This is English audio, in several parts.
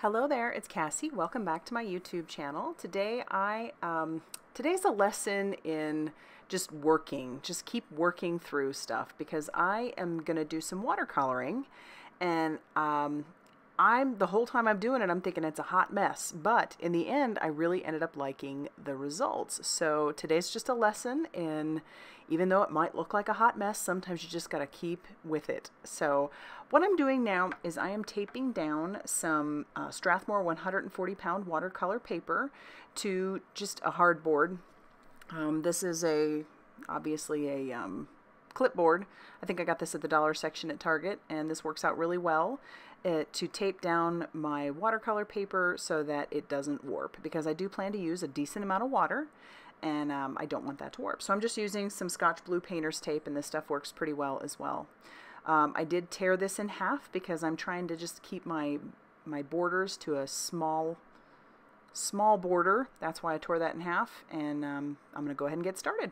Hello there, it's Cassie. Welcome back to my YouTube channel. Today today's a lesson in just keep working through stuff because I am gonna do some watercoloring, and the whole time I'm doing it, I'm thinking it's a hot mess, but in the end, I really ended up liking the results. So today's just a lesson in, even though it might look like a hot mess, sometimes you just gotta keep with it. So what I'm doing now is I am taping down some Strathmore 140-pound watercolor paper to just a hardboard. This is obviously a clipboard. I think I got this at the dollar section at Target, and this works out really well to tape down my watercolor paper so that it doesn't warp, because I do plan to use a decent amount of water, and I don't want that to warp. So I'm just using some Scotch Blue painter's tape, and this stuff works pretty well as well. I did tear this in half because I'm trying to just keep my borders to a small border. That's why I tore that in half, and I'm going to go ahead and get started.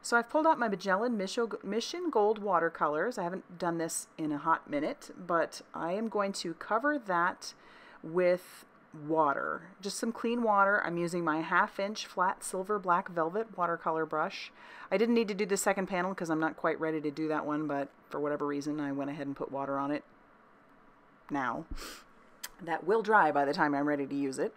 So I've pulled out my Mijello Mission Gold watercolors. I haven't done this in a hot minute, but I am going to cover that with water, just some clean water. I'm using my 1/2-inch flat silver black velvet watercolor brush. I didn't need to do the second panel because I'm not quite ready to do that one, but for whatever reason I went ahead and put water on it now. That will dry by the time I'm ready to use it.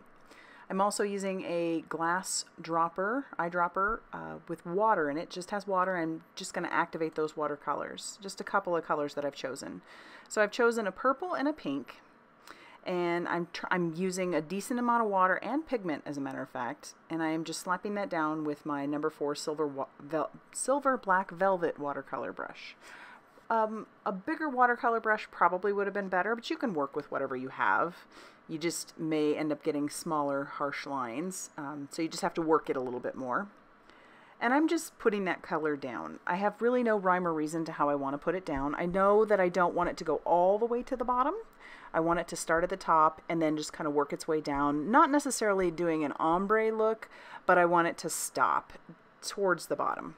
I'm also using a glass eyedropper with water in it. Just has water. I'm just going to activate those watercolors. Just a couple of colors that I've chosen. So I've chosen a purple and a pink, and I'm using a decent amount of water and pigment, as a matter of fact, and I am just slapping that down with my number 4 silver black velvet watercolor brush. A bigger watercolor brush probably would have been better, but you can work with whatever you have. You just may end up getting smaller, harsh lines, so you just have to work it a little bit more. And I'm just putting that color down. I have really no rhyme or reason to how I want to put it down. I know that I don't want it to go all the way to the bottom. I want it to start at the top and then just kind of work its way down. Not necessarily doing an ombre look, but I want it to stop towards the bottom.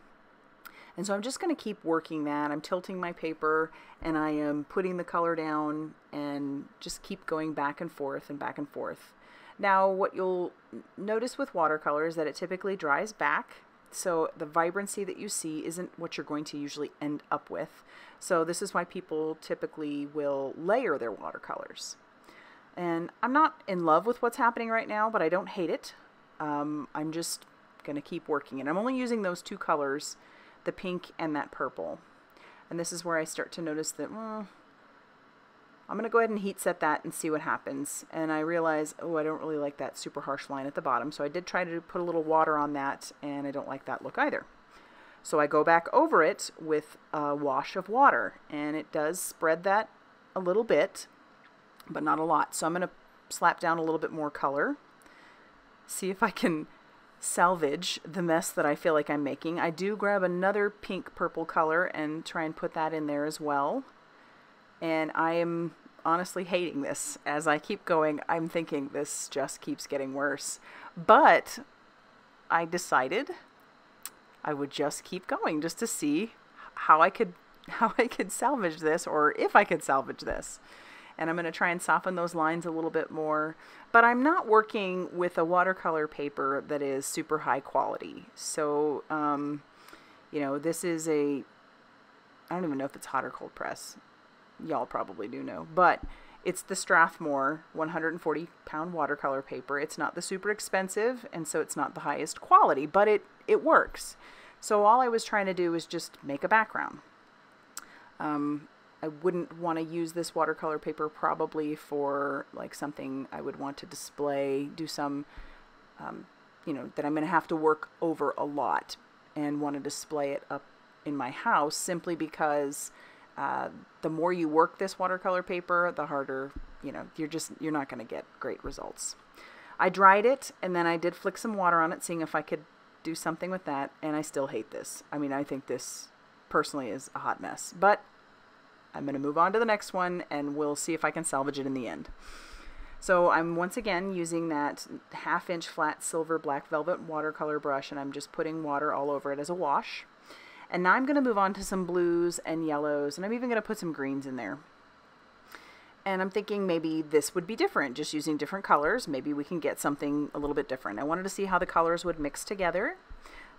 And so I'm just going to keep working that. I'm tilting my paper, and I am putting the color down and just keep going back and forth and back and forth. Now, what you'll notice with watercolor is that it typically dries back, so the vibrancy that you see isn't what you're going to usually end up with. So this is why people typically will layer their watercolors. And I'm not in love with what's happening right now, but I don't hate it. I'm just going to keep working, and I'm only using those two colors, the pink and that purple. And this is where I start to notice that I'm going to go ahead and heat set that and see what happens. And I realize, oh, I don't really like that super harsh line at the bottom. So I did try to put a little water on that, and I don't like that look either. So I go back over it with a wash of water, and it does spread that a little bit, but not a lot. So I'm going to slap down a little bit more color, see if I can salvage the mess that I feel like I'm making. I do grab another pink purple color and try and put that in there as well. And I am honestly hating this. As I keep going, I'm thinking this just keeps getting worse. But I decided I would just keep going just to see how I could salvage this, or if I could salvage this. And I'm going to try and soften those lines a little bit more. But I'm not working with a watercolor paper that is super high quality. So, you know, this is I don't even know if it's hot or cold press. Y'all probably do know. But it's the Strathmore 140-pound watercolor paper. It's not the super expensive, and so it's not the highest quality, but it works. So all I was trying to do is just make a background. I wouldn't want to use this watercolor paper probably for like something I would want to display, do some, you know, that I'm going to have to work over a lot and want to display it up in my house, simply because the more you work this watercolor paper, the harder, you know, you're not going to get great results. I dried it, and then I did flick some water on it, seeing if I could do something with that, and I still hate this. I mean, I think this personally is a hot mess, but I'm going to move on to the next one, and we'll see if I can salvage it in the end. So I'm once again using that 1/2-inch flat silver black velvet watercolor brush, and I'm just putting water all over it as a wash. And now I'm going to move on to some blues and yellows, and I'm even going to put some greens in there. And I'm thinking maybe this would be different, just using different colors. Maybe we can get something a little bit different. I wanted to see how the colors would mix together.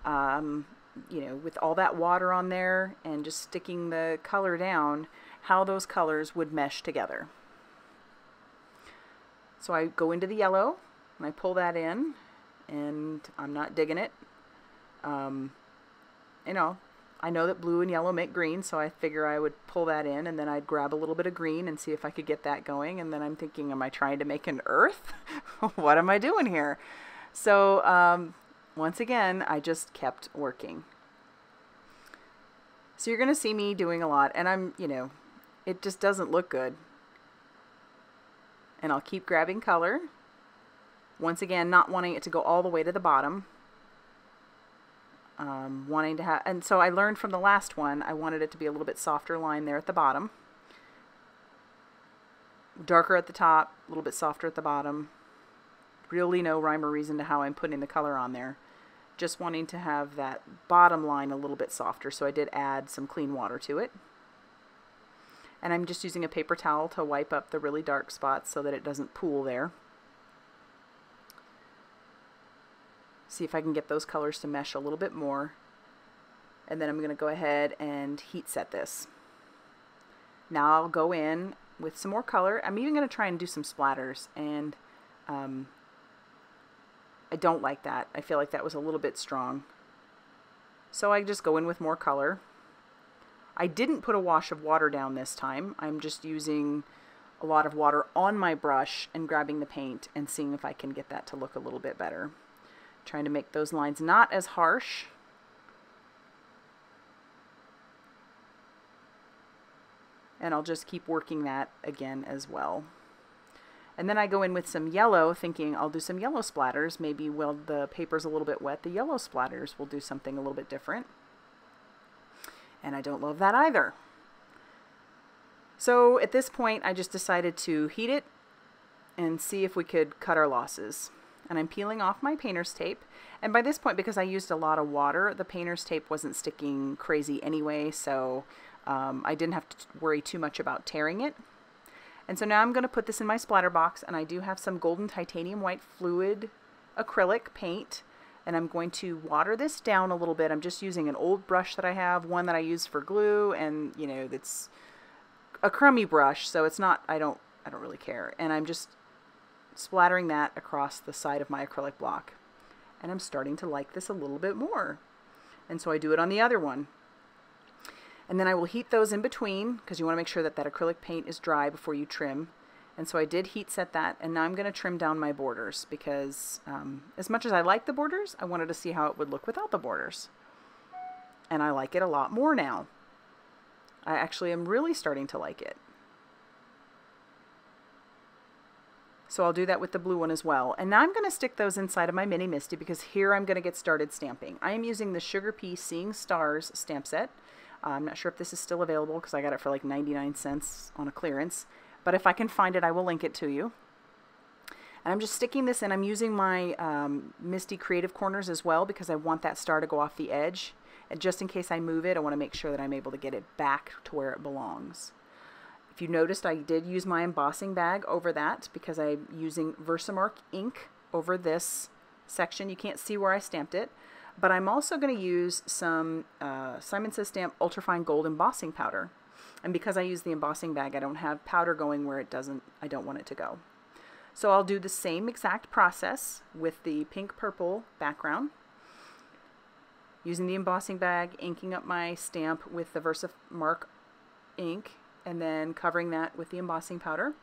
You know, with all that water on there and just sticking the color down, how those colors would mesh together. So I go into the yellow and I pull that in, and I'm not digging it. You know, I know that blue and yellow make green, so I figure I would pull that in, and then I'd grab a little bit of green and see if I could get that going. And then I'm thinking, am I trying to make an earth? What am I doing here? So once again, I just kept working. So you're going to see me doing a lot, and I'm, you know, it just doesn't look good. And I'll keep grabbing color. Once again, not wanting it to go all the way to the bottom. Wanting to have, and so I learned from the last one, I wanted it to be a little bit softer line there at the bottom. Darker at the top, a little bit softer at the bottom. Really no rhyme or reason to how I'm putting the color on there. Just wanting to have that bottom line a little bit softer, so I did add some clean water to it. And I'm just using a paper towel to wipe up the really dark spots so that it doesn't pool there. See if I can get those colors to mesh a little bit more. And then I'm going to go ahead and heat set this. Now I'll go in with some more color. I'm even going to try and do some splatters, and I don't like that. I feel like that was a little bit strong. So I just go in with more color. I didn't put a wash of water down this time. I'm just using a lot of water on my brush and grabbing the paint and seeing if I can get that to look a little bit better. Trying to make those lines not as harsh. And I'll just keep working that again as well. And then I go in with some yellow, thinking I'll do some yellow splatters. Maybe while the paper's a little bit wet, the yellow splatters will do something a little bit different. And I don't love that either. So at this point, I just decided to heat it and see if we could cut our losses. And I'm peeling off my painter's tape. And by this point, because I used a lot of water, the painter's tape wasn't sticking crazy anyway, so I didn't have to worry too much about tearing it. And so now I'm going to put this in my splatter box, and I do have some golden titanium white fluid acrylic paint, and I'm going to water this down a little bit. I'm just using an old brush that I have, one that I use for glue, and you know, it's a crummy brush, so it's not, I don't really care. And I'm just splattering that across the side of my acrylic block. And I'm starting to like this a little bit more. And so I do it on the other one. And then I will heat those in between, because you want to make sure that that acrylic paint is dry before you trim. And so I did heat set that, and now I'm going to trim down my borders, because as much as I like the borders, I wanted to see how it would look without the borders. And I like it a lot more now. I actually am really starting to like it. So I'll do that with the blue one as well. And now I'm going to stick those inside of my Mini Misty, because here I'm going to get started stamping. I am using the Sugar Pea Seeing Stars stamp set. I'm not sure if this is still available, because I got it for like 99 cents on a clearance. But if I can find it, I will link it to you. And I'm just sticking this in. I'm using my Misty Creative Corners as well, because I want that star to go off the edge. And just in case I move it, I want to make sure that I'm able to get it back to where it belongs. If you noticed, I did use my embossing bag over that, because I'm using Versamark ink over this section. You can't see where I stamped it, but I'm also going to use some Simon Says Stamp Ultrafine Gold embossing powder. And because I use the embossing bag, I don't have powder going where I don't want it to go. So I'll do the same exact process with the pink-purple background, using the embossing bag, inking up my stamp with the Versamark ink, and then covering that with the embossing powder.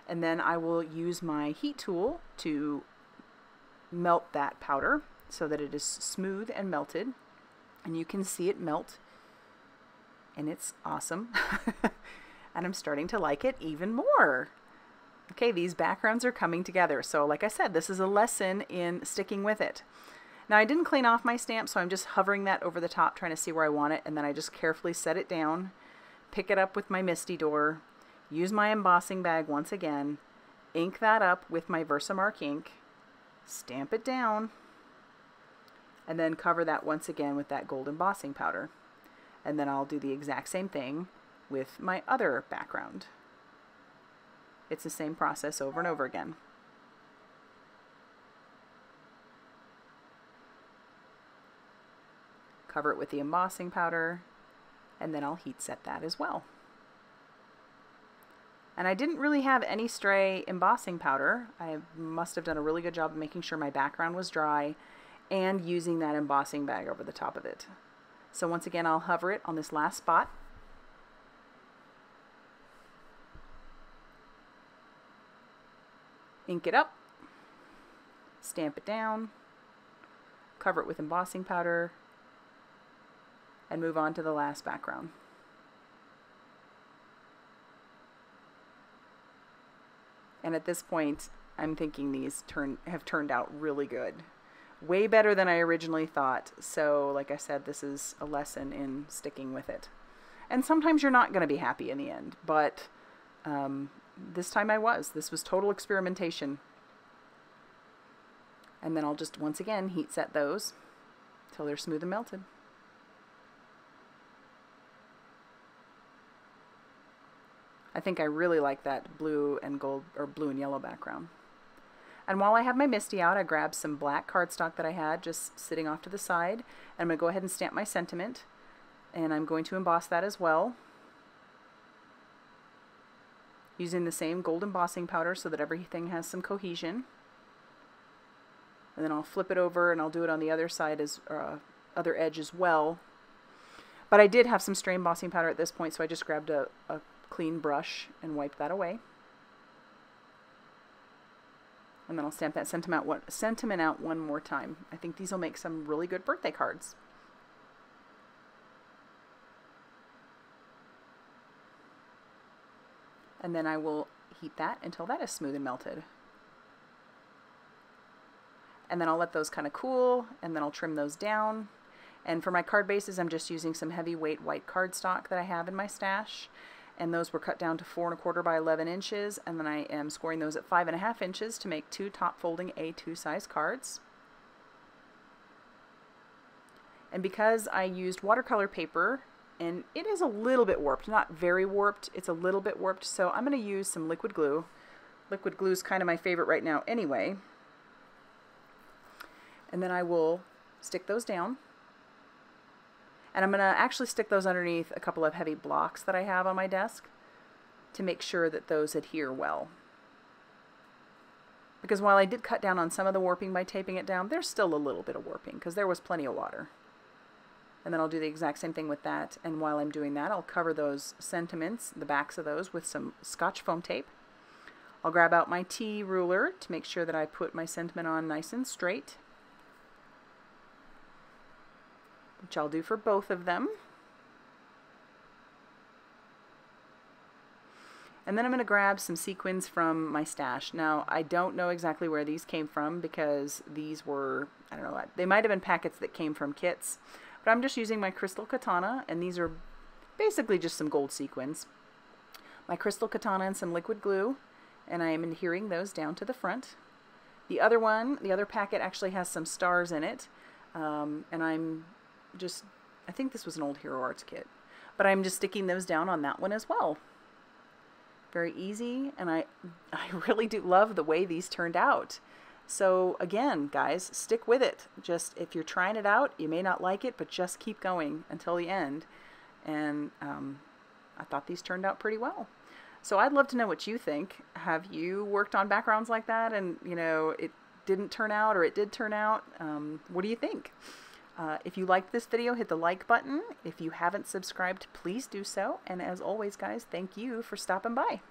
And then I will use my heat tool to melt that powder so that it is smooth and melted. And you can see it melt, and it's awesome. And I'm starting to like it even more. Okay, these backgrounds are coming together. So like I said, this is a lesson in sticking with it. Now I didn't clean off my stamp, so I'm just hovering that over the top, trying to see where I want it, and then I just carefully set it down, pick it up with my Misty Door, use my embossing bag once again, ink that up with my Versamark ink, stamp it down, and then cover that once again with that gold embossing powder. And then I'll do the exact same thing with my other background. It's the same process over and over again. Cover it with the embossing powder, and then I'll heat set that as well. And I didn't really have any stray embossing powder. I must have done a really good job of making sure my background was dry and using that embossing bag over the top of it. So once again, I'll hover it on this last spot. Ink it up, stamp it down, cover it with embossing powder, and move on to the last background. And at this point, I'm thinking these have turned out really good. Way better than I originally thought. So, like I said, this is a lesson in sticking with it. And sometimes you're not going to be happy in the end, but this time I was. This was total experimentation. And then I'll just, once again, heat set those till they're smooth and melted. I think I really like that blue and gold, or blue and yellow background. And while I have my MISTI out, I grabbed some black cardstock that I had just sitting off to the side. And I'm going to go ahead and stamp my sentiment. And I'm going to emboss that as well, using the same gold embossing powder so that everything has some cohesion. And then I'll flip it over and I'll do it on the other side, as other edge as well. But I did have some stray embossing powder at this point, so I just grabbed a clean brush and wiped that away. And then I'll stamp that sentiment out one more time. I think these will make some really good birthday cards. And then I will heat that until that is smooth and melted. And then I'll let those kind of cool, and then I'll trim those down. And for my card bases, I'm just using some heavyweight white cardstock that I have in my stash. And those were cut down to 4 1/4 by 11 inches. And then I am scoring those at 5 1/2 inches to make 2 top folding A2 size cards. And because I used watercolor paper, and it is a little bit warped, not very warped, it's a little bit warped, so I'm going to use some liquid glue. Liquid glue is kind of my favorite right now anyway. And then I will stick those down. And I'm going to actually stick those underneath a couple of heavy blocks that I have on my desk to make sure that those adhere well. Because while I did cut down on some of the warping by taping it down, there's still a little bit of warping because there was plenty of water. And then I'll do the exact same thing with that. And while I'm doing that, I'll cover those sentiments, the backs of those, with some Scotch foam tape. I'll grab out my T ruler to make sure that I put my sentiment on nice and straight, which I'll do for both of them. And then I'm going to grab some sequins from my stash. Now, I don't know exactly where these came from because these were, I don't know, they might have been packets that came from kits. But I'm just using my crystal katana, and these are basically just some gold sequins. My crystal katana and some liquid glue, and I am adhering those down to the front. The other one, the other packet actually has some stars in it, and I'm just, I think this was an old Hero Arts kit, but I'm just sticking those down on that one as well. Very easy, and I really do love the way these turned out. So again, guys, stick with it. Just, if you're trying it out, you may not like it, but just keep going until the end. And I thought these turned out pretty well. So I'd love to know what you think. Have you worked on backgrounds like that and, you know, it didn't turn out or it did turn out? What do you think? If you liked this video, hit the like button. If you haven't subscribed, please do so. And as always, guys, thank you for stopping by.